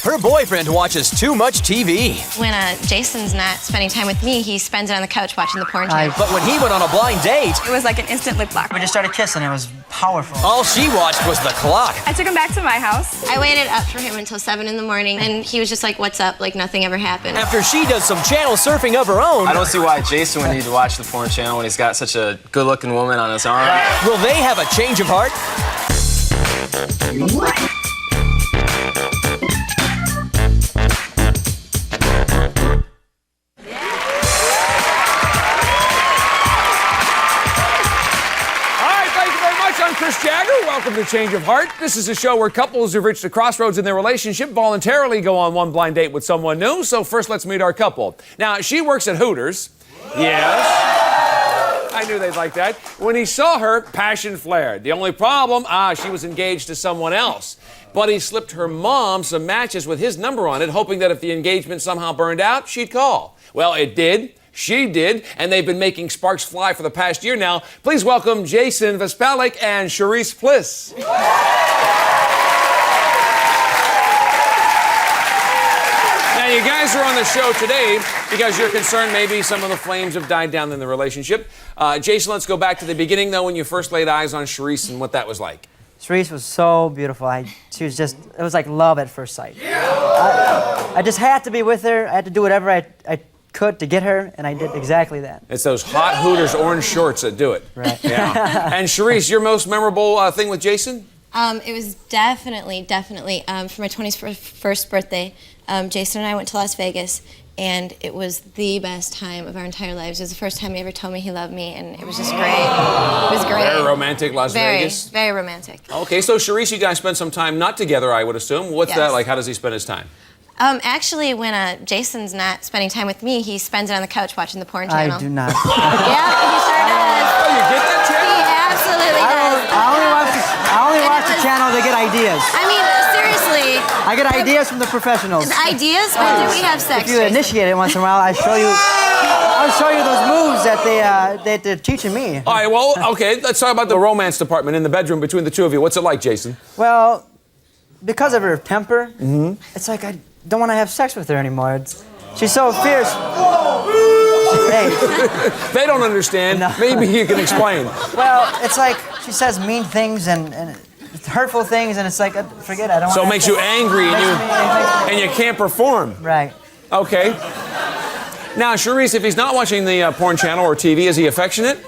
Her boyfriend watches too much TV. When Jason's not spending time with me, he spends it on the couch watching the porn channel. But when he went on a blind date, it was like an instant lip lock. We just started kissing. It was powerful. all she watched was the clock. I took him back to my house. I waited up for him until 7 in the morning, and he was just like, "What's up?" Like nothing ever happened. After she does some channel surfing of her own, I don't see why Jason would need to watch the porn channel when he's got such a good-looking woman on his arm. will they have a change of heart? Chris Jagger, welcome to Change of Heart. This is a show where couples who've reached a crossroads in their relationship voluntarily go on one blind date with someone new. So first, let's meet our couple. Now, she works at Hooters. Yes. I knew they'd like that. When he saw her, passion flared. The only problem, she was engaged to someone else. But he slipped her mom some matches with his number on it, hoping that if the engagement somehow burned out, she'd call. Well, it did. She did, and they've been making sparks fly for the past year now. Please welcome Jason Vespalik and Cherise Pliss. Now, you guys are on the show today because you're concerned maybe some of the flames have died down in the relationship. Jason, let's go back to the beginning, though, when you first laid eyes on Cherise and what that was like. Cherise was so beautiful. It was like love at first sight. I just had to be with her. I had to do whatever I could to get her, and I did exactly that. It's those hot Hooters orange shorts that do it. Right. Yeah. And Cherise, your most memorable thing with Jason? It was definitely for my 21st birthday. Jason and I went to Las Vegas, and it was the best time of our entire lives. It was the first time he ever told me he loved me, and it was just great. It was great. Very romantic, Las Vegas. Very romantic. Okay, so Cherise, you guys spent some time not together, I would assume. What's that like? How does he spend his time? Actually, when Jason's not spending time with me, he spends it on the couch watching the porn channel. I do not. Yeah, he sure does. Oh, you get that channel? He absolutely does. I only watch the channel to get ideas. I mean, seriously. I get ideas from the professionals. Ideas? When do we have sex? If you initiate it once in a while, I'll show you those moves that they're teaching me. All right, well, okay, let's talk about the romance department in the bedroom between the two of you. What's it like, Jason? Well, because of her temper, it's like I don't want to have sex with her anymore. She's so fierce. Hey. They don't understand. No. Maybe you can explain. Well, it's like she says mean things and hurtful things, and it's like, forget it. I don't So want it makes you angry and you can't perform. Right. Okay. Now, Cherise, if he's not watching the porn channel or TV, is he affectionate?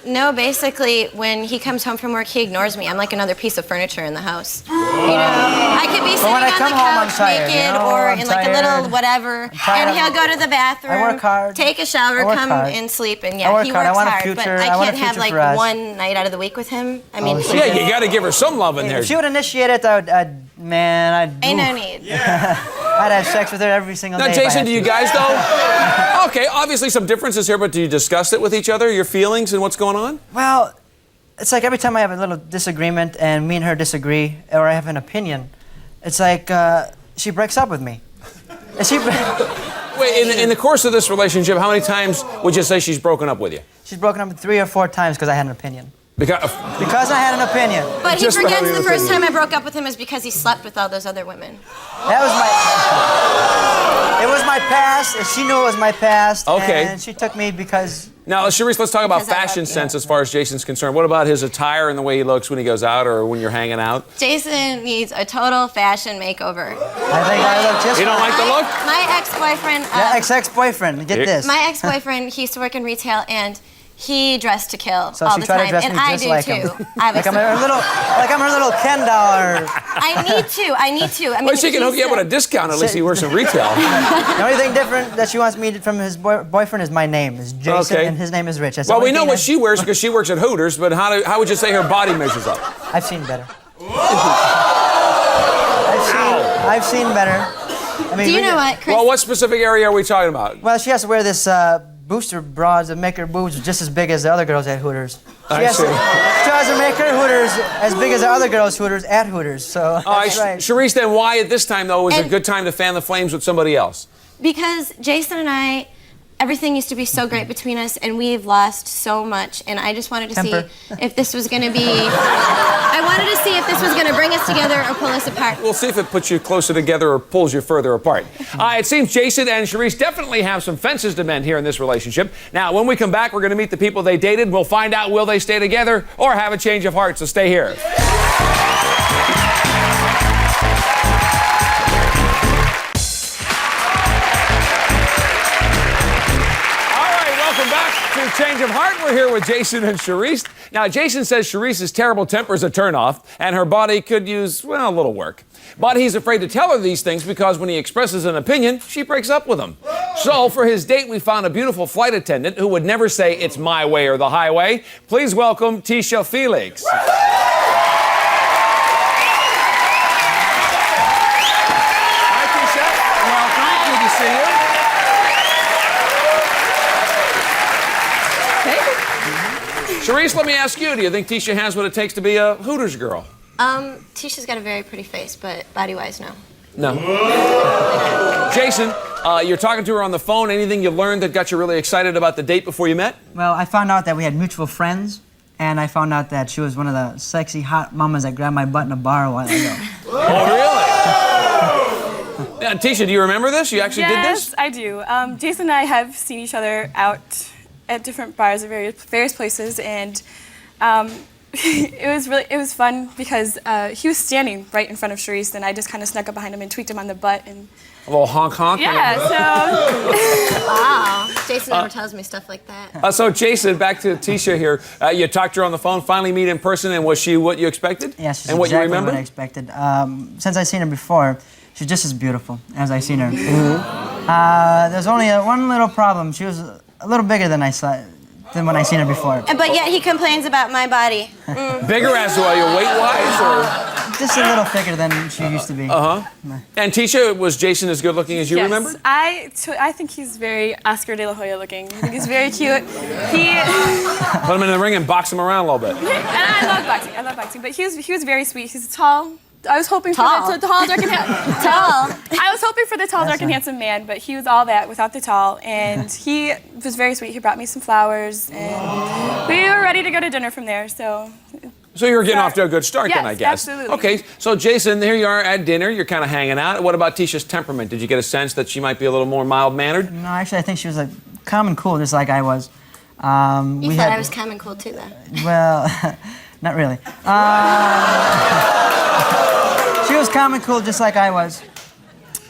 No, basically, when he comes home from work, he ignores me. I'm like another piece of furniture in the house. You know, I could be sitting when I on come the home, I'm couch tired, naked you know, or I'm in like a little tired. whatever, tired. and he'll go to the bathroom, I work hard. take a shower, I work come hard. and sleep, and I work he hard. works I want a hard. future. But I want I a can't have future like for us. one night out of the week with him. I mean, please. Yeah, you got to give her some love in there. If she would initiate it, I'd Ain't no need. I'd have sex with her every single day. Now, Jason, do you guys though? Okay, obviously some differences here, but do you discuss it with each other, your feelings and what's going on? Well, it's like every time I have a little disagreement and me and her disagree, or I have an opinion, it's like she breaks up with me. Wait, in the course of this relationship, how many times would you say she's broken up with you? She's broken up 3 or 4 times because I had an opinion. Because I had an opinion. But he Just forgets having the an first opinion. time I broke up with him is because he slept with all those other women. That was it was my past, and she knew it was my past. Okay. And she took me because... Now, Cherise, let's talk about Because I love fashion you. sense as far as Jason's concerned. What about his attire and the way he looks when he goes out or when you're hanging out? Jason needs a total fashion makeover. I think I look just You don't fine. like the look? My ex-boyfriend. Yeah, ex-boyfriend. Get this. My ex-boyfriend, he used to work in retail, and he dressed to kill So all she the tried to time, dress and me I just do like too. him. Obviously. like I'm her little Ken doll. Or... I need to. I mean, Well, she can hook you up with a discount. At least he works in retail. The only thing different that she wants me from his boyfriend is my name. Is Jason, Okay. and his name is Rich. That's the Well, only we know thing what she wears because she works at Hooters, but how would you say her body measures up? I've seen better. I've seen better. I mean, Do you know what, Chris? Well, what specific area are we talking about? Well, she has to wear this booster bras that make her boobs just as big as the other girls at Hooters. She has to make her Hooters as big as the other girls' Hooters at Hooters. So that's right. Cherise, then why at this time, though, was a And- good time to fan the flames with somebody else? Because Jason and I everything used to be so great between us, and we've lost so much. And I just wanted to see if this was going to be. I wanted to see if this was going to bring us together or pull us apart. We'll see if it puts you closer together or pulls you further apart. It seems Jason and Cherise definitely have some fences to mend here in this relationship. Now, when we come back, we're going to meet the people they dated. We'll find out, will they stay together or have a change of heart? So stay here. Change of heart. We're here with Jason and Cherise. Now, Jason says Cherise's terrible temper is a turnoff, and her body could use, well, a little work. But he's afraid to tell her these things because when he expresses an opinion, she breaks up with him. So, for his date, we found a beautiful flight attendant who would never say it's my way or the highway. Please welcome Tisha Felix. Hi, Tisha. Welcome. Good to see you. Cherise, let me ask you, do you think Tisha has what it takes to be a Hooters girl? Tisha's got a very pretty face, but body-wise, no. No. Jason, you're talking to her on the phone. Anything you learned that got you really excited about the date before you met? Well, I found out that we had mutual friends, and I found out that she was one of the sexy, hot mamas that grabbed my butt in a bar a while ago. Oh, really? Tisha, do you remember this? You actually did this? Yes, I do. Jason and I have seen each other out at different bars at various places, and it was fun because he was standing right in front of Cherise, and I just kind of snuck up behind him and tweaked him on the butt. And a little honk. Yeah, so. Wow, Jason never tells me stuff like that. So Jason, back to Tisha here. You talked to her on the phone, finally meet in person, and was she what you expected? Yes, she's and what exactly you remember? what I expected. Since I've seen her before, she's just as beautiful as I've seen her. There's only one little problem. She was a little bigger than when I seen her before. But yet he complains about my body. Bigger as well, your weight-wise, or? Just a little thicker than she used to be. And Tisha, was Jason as good looking as you remembered? I think he's very Oscar de la Hoya looking. I think he's very cute. Put him in the ring and box him around a little bit. And I love boxing. But he was very sweet. He's tall. I was hoping for the tall, dark, and tall. I was hoping for the tall, dark, and handsome man, but he was all that without the tall. And he was very sweet. He brought me some flowers, and we were ready to go to dinner from there. So you were getting off to a good start then, I guess. Absolutely. Okay, so Jason, here you are at dinner. You're kind of hanging out. What about Tisha's temperament? Did you get a sense that she might be a little more mild-mannered? No, actually, I think she was like calm and cool, just like I was. You thought I was calm and cool too, though. Well, not really. She was calm and cool, just like I was.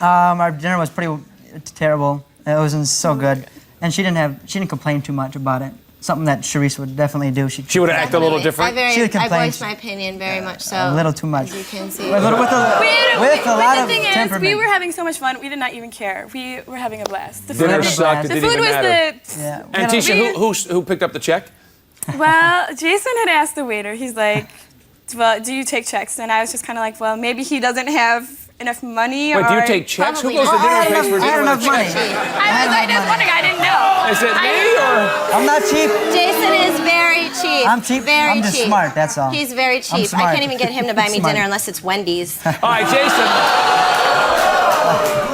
Our dinner was pretty terrible. It wasn't so good, and she didn't complain too much about it. Something that Cherise would definitely do. She would act a little different. She would I complain. voiced my opinion very much so. A little too much. As you can see. With a lot of the thing is, temperament. we were having so much fun. We did not even care. We were having a blast. Dinner sucked. It didn't even matter. Yeah. And Tisha, who picked up the check? Well, Jason had asked the waiter. He's like, well, do you take checks? And I was just kind of like, well, maybe he doesn't have enough money. Wait, do you take checks? Who goes to dinner and pays for dinner? I don't have money. I was just wondering. I didn't know. Is it me or? I'm not cheap. Jason is very cheap. I'm cheap. Very I'm just cheap. smart. That's all. He's very cheap. I can't even get him to buy me dinner unless it's Wendy's. All right,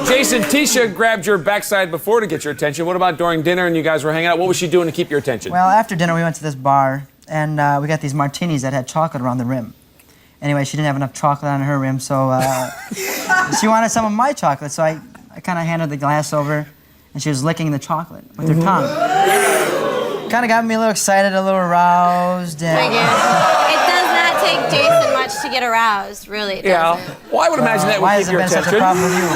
Jason, Tisha grabbed your backside before to get your attention. What about during dinner and you guys were hanging out? What was she doing to keep your attention? Well, after dinner, we went to this bar, and we got these martinis that had chocolate around the rim. Anyway, she didn't have enough chocolate on her rim, so she wanted some of my chocolate, so I kind of handed the glass over, and she was licking the chocolate with her tongue. Kind of got me a little excited, a little aroused. And Thank you. It does not take Jason much to get aroused, really. It doesn't. Well, I would imagine that would keep your attention. Why has it been such a problem with you?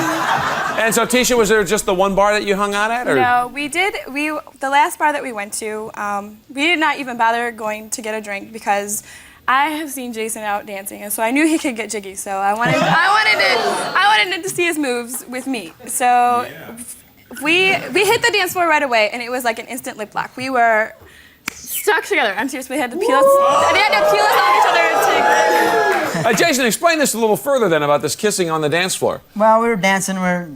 And so, Tisha, was there just the one bar that you hung out at? Or? No, the last bar that we went to, we did not even bother going to get a drink because I have seen Jason out dancing, and so I knew he could get jiggy. So I wanted to see his moves with me. So we hit the dance floor right away, and it was like an instant lip lock. We were stuck together. I'm serious. We had to peel us off each other. Jason, explain this a little further then about this kissing on the dance floor. Well, we were dancing. We're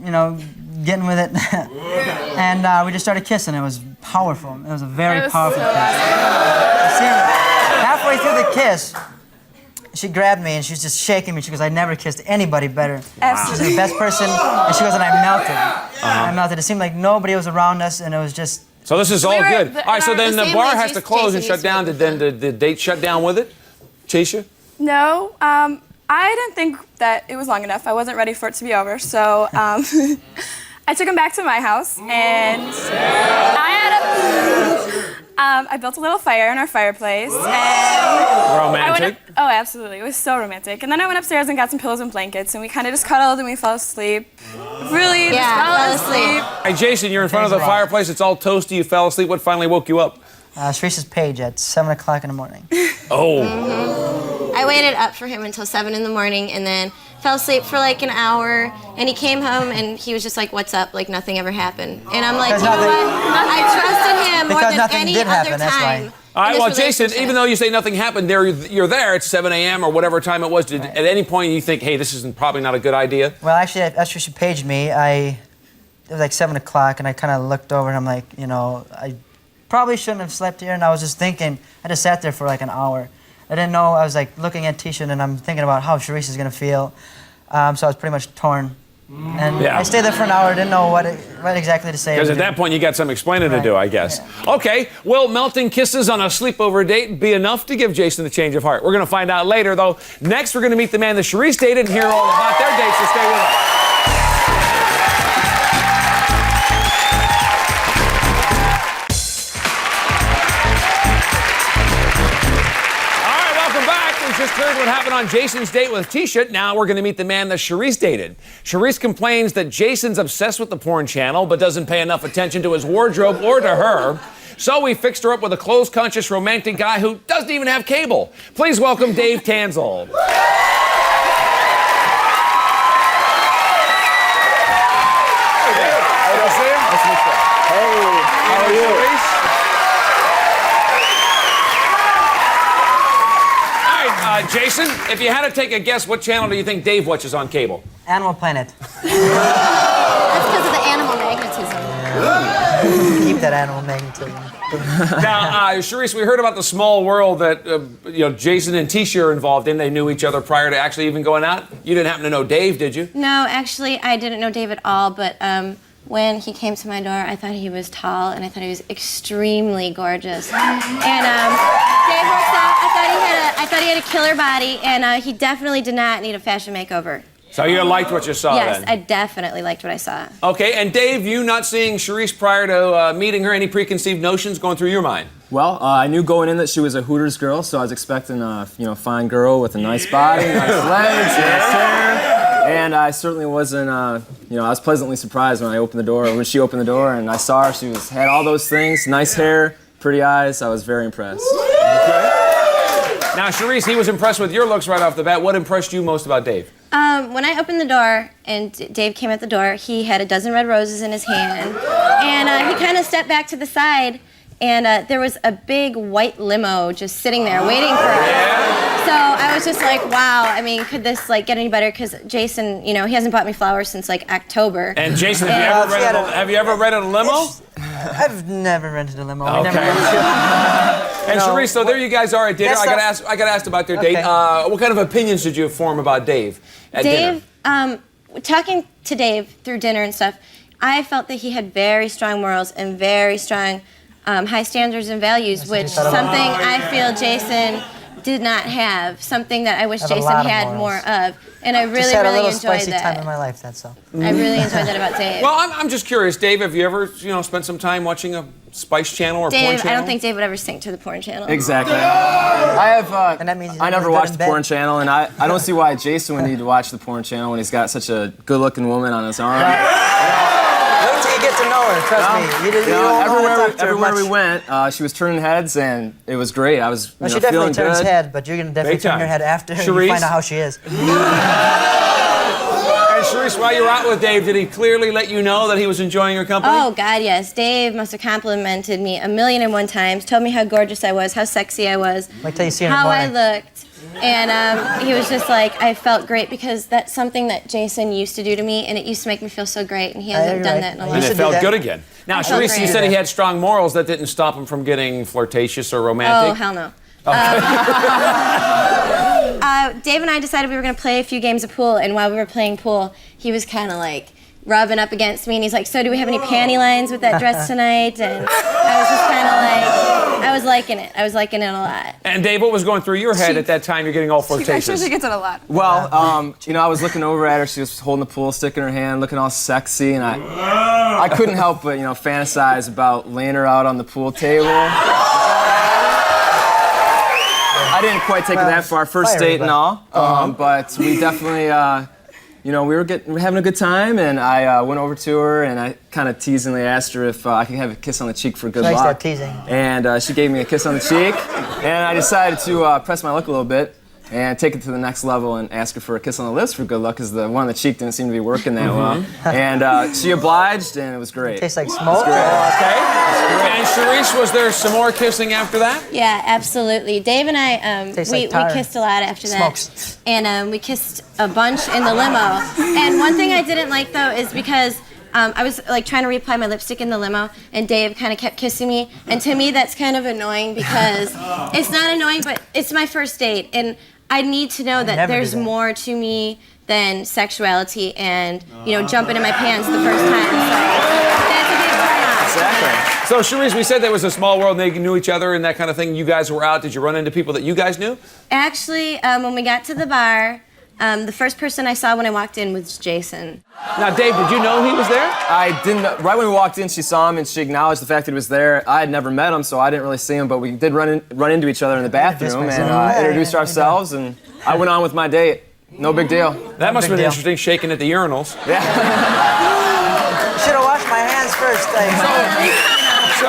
getting with it, and we just started kissing. It was powerful. It was a very powerful kiss. See, halfway through the kiss, she grabbed me and she was just shaking me. She goes, I never kissed anybody better. Absolutely. She's the best person. And she goes, and I melted. I melted. It seemed like nobody was around us, and it was just... So this is all were good. the- All right, so then the the same bar way has to close and Jason shut down. Did then the date shut down with it? Tisha? No, I didn't think that it was long enough. I wasn't ready for it to be over, so I took him back to my house, and I built a little fire in our fireplace, and Romantic. oh, absolutely, it was so romantic. And then I went upstairs and got some pillows and blankets, and we kind of just cuddled and we fell asleep. Really, just fell asleep. Hey, Jason, you're in front of the fireplace. It's all toasty. You fell asleep. What finally woke you up? Sharice's page at 7 o'clock in the morning. Oh. I waited up for him until 7 in the morning and then fell asleep for like an hour. And he came home and he was just like, "What's up?" Like nothing ever happened. And I'm like, Because you know nothing- what? I trusted him more Because than nothing any did other happen, that's time. why. All right, in well, this Jason, relationship. even though you say nothing happened, you're there at 7 a.m. or whatever time it was. Did at any point you think, hey, this isn't probably not a good idea? Well, actually, after she paged me, it was like 7 o'clock, and I kind of looked over, and I'm like, you know, I probably shouldn't have slept here. And I was just thinking, I just sat there for like an hour. I didn't know, I was like looking at Tisha, and I'm thinking about how Cherise is going to feel. So I was pretty much torn. And Yeah. I stayed there for an hour, didn't know what exactly to say. Because at that point, you got some explaining to do, I guess. Yeah. Okay, will melting kisses on a sleepover date be enough to give Jason the change of heart? We're going to find out later, though. Next, we're going to meet the man that Cherise dated and hear all about their dates, so stay with us. All right, welcome back. We just heard what happened on Jason's date with Tisha. Now we're going to meet the man that Cherise dated. Cherise complains that Jason's obsessed with the porn channel, but doesn't pay enough attention to his wardrobe or to her. So we fixed her up with a clothes-conscious romantic guy who doesn't even have cable. Please welcome Dave Tanzel. How are you? All right, Jason, if you had to take a guess, what channel do you think Dave watches on cable? Animal Planet. That's because of the animal magnetism. Keep that animal magnetism. Now, Cherise, we heard about the small world that Jason and Tisha are involved in. They knew each other prior to actually even going out. You didn't happen to know Dave, did you? No, actually, I didn't know Dave at all, but when he came to my door, I thought he was tall, and I thought he was extremely gorgeous. And Dave works out. I thought he had a killer body, and he definitely did not need a fashion makeover. So you liked what you saw Yes, then? I definitely liked what I saw. Okay, and Dave, you not seeing Cherise prior to meeting her, any preconceived notions going through your mind? Well, I knew going in that she was a Hooters girl, so I was expecting a fine girl with a nice body, nice legs, nice hair, and I certainly wasn't. I was pleasantly surprised when when she opened the door, and I saw her. She had all those things: nice hair, pretty eyes. I was very impressed. Okay. Now, Cherise, he was impressed with your looks right off the bat. What impressed you most about Dave? When I opened the door and Dave came at the door, he had a dozen red roses in his hand, and he kind of stepped back to the side, and there was a big white limo just sitting there waiting for us. Yeah. So I was just like, wow. I mean, could this get any better? Because Jason, he hasn't bought me flowers since October. And Jason, have you ever rented a limo? I've never rented a limo. Okay. We never rented And Cherise, so there you guys are at dinner. I got asked about their date. What kind of opinions did you form about Dave at dinner? Talking to Dave through dinner and stuff, I felt that he had very strong morals and very strong high standards and values, which something I feel Jason did not have, something that I wish Jason had more of. And I really, Just had a really little enjoyed spicy that. time in my life, that's all. I really enjoyed that about Dave. Well, I'm just curious, Dave, have you ever, spent some time watching a Spice Channel or porn Dave, channel? I don't think Dave would ever sink to the porn channel. Exactly. I have. And that means he's I never really good watched in the bed. porn channel, and I don't see why Jason would need to watch the porn channel when he's got such a good-looking woman on his arm. Wait till you get to know her, trust me. You don't want to talk to her everywhere we much. went, she was turning heads, and it was great. I was Well, she feeling definitely turns good. head, but you're going to definitely Big turn time. your head after you Cherise? find out how she is. And Cherise, while you were out with Dave, did he clearly let you know that he was enjoying your company? Oh, God, yes. Dave must have complimented me 1,000,001 times, told me how gorgeous I was, how sexy I was, Wait till you see her in the how I morning. looked. And he was just like, I felt great because that's something that Jason used to do to me, and it used to make me feel so great, and he hasn't you're done right. that in a You long And should it time. do felt that. good again. Now, I felt Cherise, you great. said he had strong morals. That didn't stop him from getting flirtatious or romantic. Oh, hell no. Dave and I decided we were going to play a few games of pool, and while we were playing pool, he was kind of like rubbing up against me, and he's like, so do we have any panty lines with that dress tonight? And I was just kind of like, I was liking it. I was liking it a lot. And Dave, what was going through your head at that time? You're getting all I'm sure flirtatious. she gets it a lot. Well, you know, I was looking over at her. She was holding the pool stick in her hand, looking all sexy, and I couldn't help but, you know, fantasize about laying her out on the pool table. I didn't quite take it that far, first date and all, but we definitely, you know, we were having a good time, and I went over to her, and I kind of teasingly asked her if I could have a kiss on the cheek for good luck. Nice that teasing. And she gave me a kiss on the cheek, and I decided to press my luck a little bit and take it to the next level and ask her for a kiss on the lips for good luck, because the one on the cheek didn't seem to be working that well. And she obliged, and it was great. Tastes like smoke. Okay. And Cherise, was there some more kissing after that? Yeah, absolutely. Dave and I, Tastes we like tire. kissed a lot after Smokes. that. And we kissed a bunch in the limo. And one thing I didn't like, though, is because I was like trying to reapply my lipstick in the limo, and Dave kind of kept kissing me. And to me, that's kind of annoying, because it's not annoying, but it's my first date. And I need to know that never there's do that. more to me than sexuality and, you know, jumping in my pants the first time. So that's a big turn-off. Exactly. So, Cherise, we said there was a small world and they knew each other and that kind of thing. You guys were out. Did you run into people that you guys knew? Actually, when we got to the bar, the first person I saw when I walked in was Jason. Now, Dave, did you know he was there? I didn't. Right when we walked in, she saw him and she acknowledged the fact that he was there. I had never met him, so I didn't really see him, but we did run into each other in the bathroom and introduced ourselves, and I went on with my date. No big deal. That must have been deal. interesting, shaking at the urinals. Should have washed my hands first. So,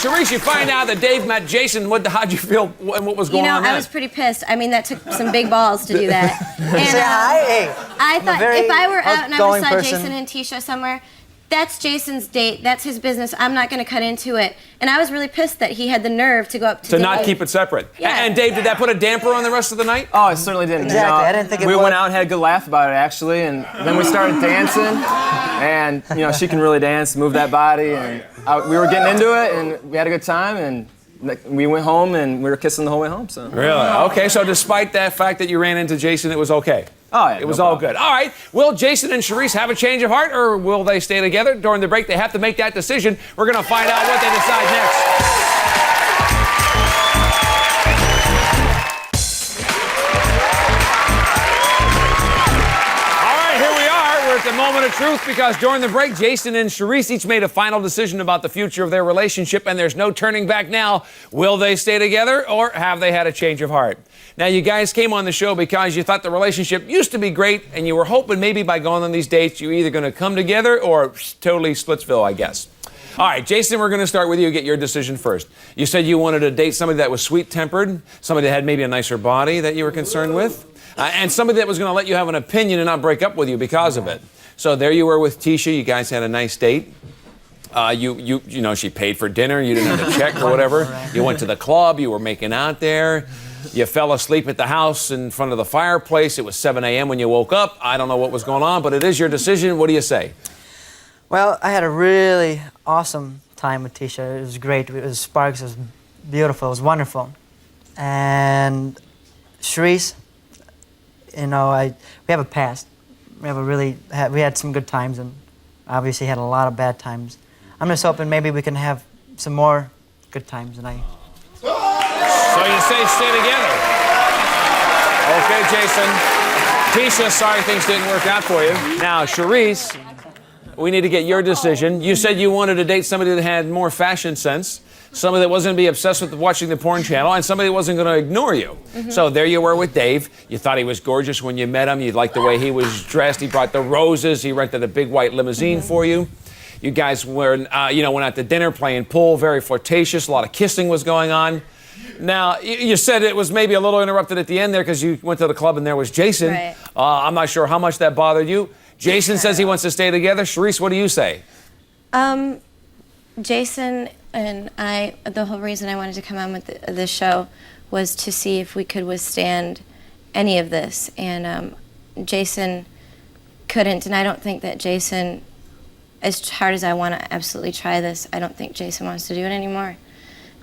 Cherise, you find out that Dave met Jason. How'd you feel and what was going on I then? was pretty pissed. I mean, that took some big balls to do that. And, Say hi. Hey. I thought very if I were out and I outgoing saw person. Jason and Tisha somewhere, that's Jason's date. That's his business. I'm not going to cut into it. And I was really pissed that he had the nerve to go up to To Dave. not keep it separate. Yeah. And Dave, did that put a damper on the rest of the night? Oh, it certainly didn't. Exactly. You know, I didn't think it we would. went out and had a good laugh about it, actually, and then we started dancing, and you know, she can really dance, move that body, and we were getting into it, and we had a good time, and we went home, and we were kissing the whole way home. So. Really? Okay, so despite that fact that you ran into Jason, it was okay? Oh, yeah, It was no all problem. good. All right, will Jason and Cherise have a change of heart, or will they stay together? During the break, they have to make that decision. We're going to find out what they decide next. At the moment of truth, because during the break, Jason and Cherise each made a final decision about the future of their relationship, and there's no turning back now. Will they stay together, or have they had a change of heart? Now, you guys came on the show because you thought the relationship used to be great, and you were hoping maybe by going on these dates, you're either going to come together or totally Splitsville, I guess. All right, Jason, we're going to start with you. Get your decision first. You said you wanted to date somebody that was sweet-tempered, somebody that had maybe a nicer body that you were concerned with, and somebody that was going to let you have an opinion and not break up with you because of it. So there you were with Tisha. You guys had a nice date. You know, she paid for dinner. You didn't have to check or whatever. You went to the club. You were making out there. You fell asleep at the house in front of the fireplace. It was 7 a.m. when you woke up. I don't know what was going on, but it is your decision. What do you say? Well, I had a really awesome time with Tisha. It was great. It was sparks. It was beautiful. It was wonderful. And Cherise, you know, we have a past. We had some good times, and obviously had a lot of bad times. I'm just hoping maybe we can have some more good times tonight. So you say stay together. Okay, Jason. Tisha, sorry things didn't work out for you. Now, Cherise, we need to get your decision. You said you wanted to date somebody that had more fashion sense, somebody that wasn't going to be obsessed with watching the porn channel, and somebody that wasn't going to ignore you. So there you were with Dave. You thought he was gorgeous when you met him. You liked the way he was dressed. He brought the roses. He rented a big white limousine for you. You guys were, went out to dinner, playing pool, very flirtatious. A lot of kissing was going on. Now, you said it was maybe a little interrupted at the end there because you went to the club and there was Jason. Right. I'm not sure how much that bothered you. Jason says he wants to stay together. Cherise, what do you say? Jason and I, the whole reason I wanted to come on with this show was to see if we could withstand any of this. And Jason couldn't, and I don't think that Jason, as hard as I want to absolutely try this, I don't think Jason wants to do it anymore.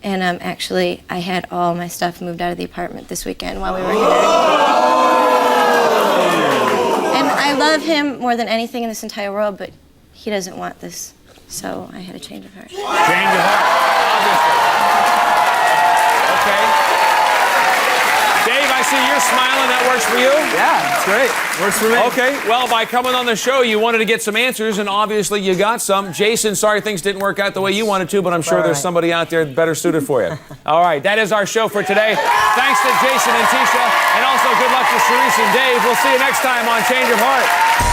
And actually, I had all my stuff moved out of the apartment this weekend while we were here. And I love him more than anything in this entire world, but he doesn't want this, so I had a change of heart. Change of heart, obviously. Okay. Dave, I see you're smiling. That works for you? Yeah, it's great. Works for me. Okay, well, by coming on the show, you wanted to get some answers, and obviously you got some. Jason, sorry things didn't work out the way you wanted to, but I'm sure there's somebody out there better suited for you. All right, that is our show for today. Thanks to Jason and Tisha, and also good luck to Cherise and Dave. We'll see you next time on Change of Heart.